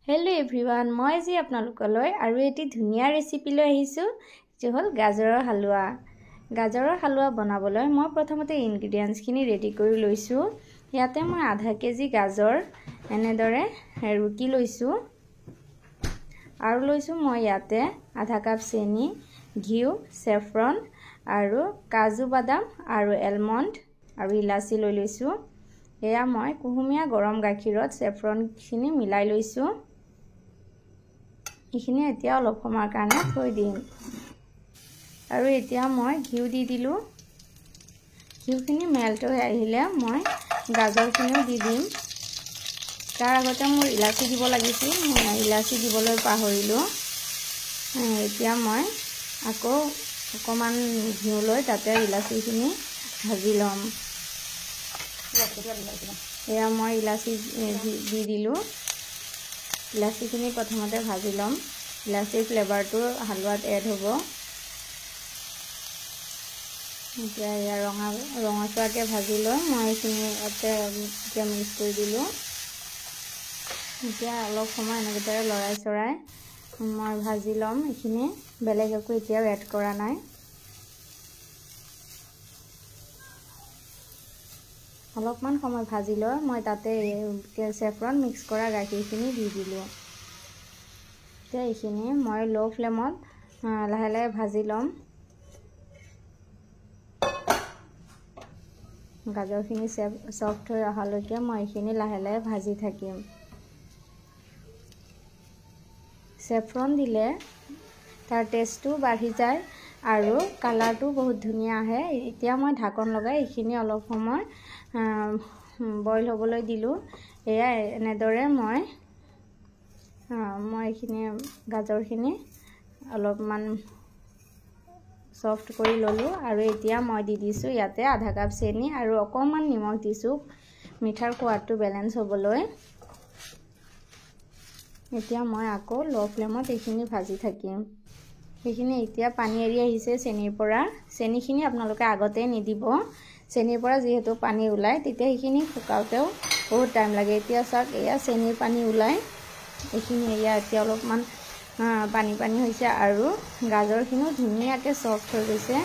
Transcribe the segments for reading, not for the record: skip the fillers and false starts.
Hello everyone, মই আজি আপোনালোকলৈ আৰু এটি ধুনীয়া ৰেচিপি লৈ আহিছো যে হল গাজৰৰ হালুৱা। গাজৰৰ হালুৱা বনাবলৈ মই প্ৰথমতে ইনগ্ৰেডিয়েন্টছ খিনি ৰেডি কৰি লৈছো। ইয়াতে মই আধা কেজি গাজৰ এনেদৰে ৰুকি লৈছো আৰু লৈছো মই ইয়াতে আধা কাপ চেনি, ঘিউ, সেফ্ৰন আৰু কাজু বাদাম আৰু এলমন্ড আৰু ইলাচি লৈ লৈছো। এয়া মই কুহুমীয়া গৰম গাখীৰত সেফ্ৰন খিনি মিলাই লৈছো। ইখিনি এতিয়া অলপ সময়ৰ কাৰণে থৈ দিম আৰু এতিয়া মই ঘিউ দি দিলো। ঘিউখিনি মেল্ট হৈ আহিলে মই গাজৰখিনি দি দিম। তাৰ আগতে মোৰ ইলাচি দিব লাগিছিল, মই ইলাচি দিবলৈ পাহৰিলো। এতিয়া মই আকৌ অকমান ঘিউ লৈ তাতে ইলাচিখিনি ভাজি লম। এয়া মই ইলাচি দি দিলো। ইলাচিখিনি প্ৰথমতে ভাজি লম। ইলাচিৰ ফ্লেভাৰটো হালুৱাত এড হ'ব। এতিয়া এয়া ৰঙচুৱাকৈ ভাজি লৈ মই এইখিনি এতিয়া মিক্স কৰি দিলোঁ। এতিয়া অলপ সময় এনেদৰে লৰাই চৰাই মই ভাজি ল'ম। এইখিনি বেলেগ একো এতিয়াও এড কৰা নাই। অলপমান সময় ভাজি লৈ মই তাতে সেফ্ৰন মিক্স কৰা গাখীৰখিনি দি দিলোঁ। এতিয়া এইখিনি মই লো ফ্লেমত লাহে লাহে ভাজি ল'ম। গাজৰখিনি সফ্ট হৈ অহালৈকে মই এইখিনি লাহে লাহে ভাজি থাকিম। সেফ্ৰন দিলে তাৰ টেষ্টটো বাঢ়ি যায় আৰু কালাৰটো বহুত ধুনীয়া আহে। এতিয়া মই ঢাকন লগাই এইখিনি অলপ সময় বইল হ'বলৈ দিলোঁ। এয়া এনেদৰে মই এইখিনি গাজৰখিনি অলপমান সফ্ট কৰি ললোঁ আৰু এতিয়া মই দি দিছোঁ ইয়াতে আধা কাপ চেনি আৰু অকণমান নিমখ দিছোঁ মিঠাৰ সোৱাদটো বেলেঞ্চ হ'বলৈ। এতিয়া মই আকৌ লো ফ্লেমত এইখিনি ভাজি থাকিম। এইখিনি এতিয়া পানী এৰি আহিছে চেনিৰ পৰা। চেনিখিনি আপোনালোকে আগতে নিদিব। চেনিৰ পৰা যিহেতু পানী ওলায় তেতিয়া সেইখিনি শুকাওঁতেও বহুত টাইম লাগে। এতিয়া চাওক এয়া চেনিৰ পানী ওলায়। এইখিনি এয়া এতিয়া অলপমান পানী হৈছে আৰু গাজৰখিনিও ধুনীয়াকৈ সফ্ট হৈ গৈছে।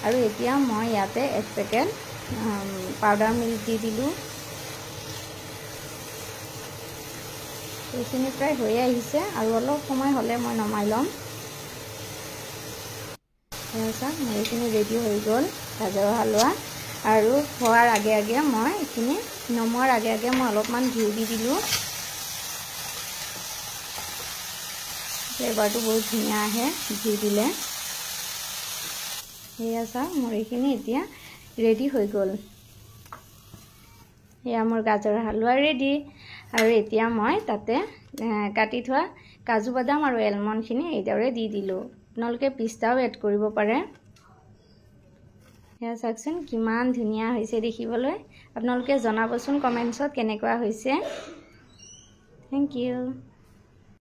আৰু এতিয়া মই ইয়াতে 1 পেকেট পাউডাৰ মিল্ক দি দিলোঁ। এইখিনি প্ৰায় হৈ আহিছে আৰু অলপ সময় হ'লে মই নমাই ল'ম। চাওক মোৰ এইখিনি ৰেডি হৈ গ'ল গাজৰৰ হালুৱা। আৰু খোৱাৰ আগে আগে মই এইখিনি নমোৱাৰ আগে আগে মই অলপমান ঘিউ দি দিলোঁ। ফ্লেভাৰটো বহুত ধুনীয়া আহে ঘিউ দিলে। এয়া চাওক মোৰ এইখিনি এতিয়া ৰেডি হৈ গ'ল। এয়া মোৰ গাজৰৰ হালুৱা ৰেডি। আৰু এতিয়া মই তাতে কাটি থোৱা কাজু বাদাম আৰু এলমণ্ডখিনি এইদৰে দি দিলোঁ। আপোনালোকে পিস্তাও এড কৰিব পাৰে। এয়া চাওকচোন কিমান ধুনীয়া হৈছে দেখিবলৈ। আপোনালোকে জনাবচোন কমেণ্টছত কেনেকুৱা হৈছে। Thank U.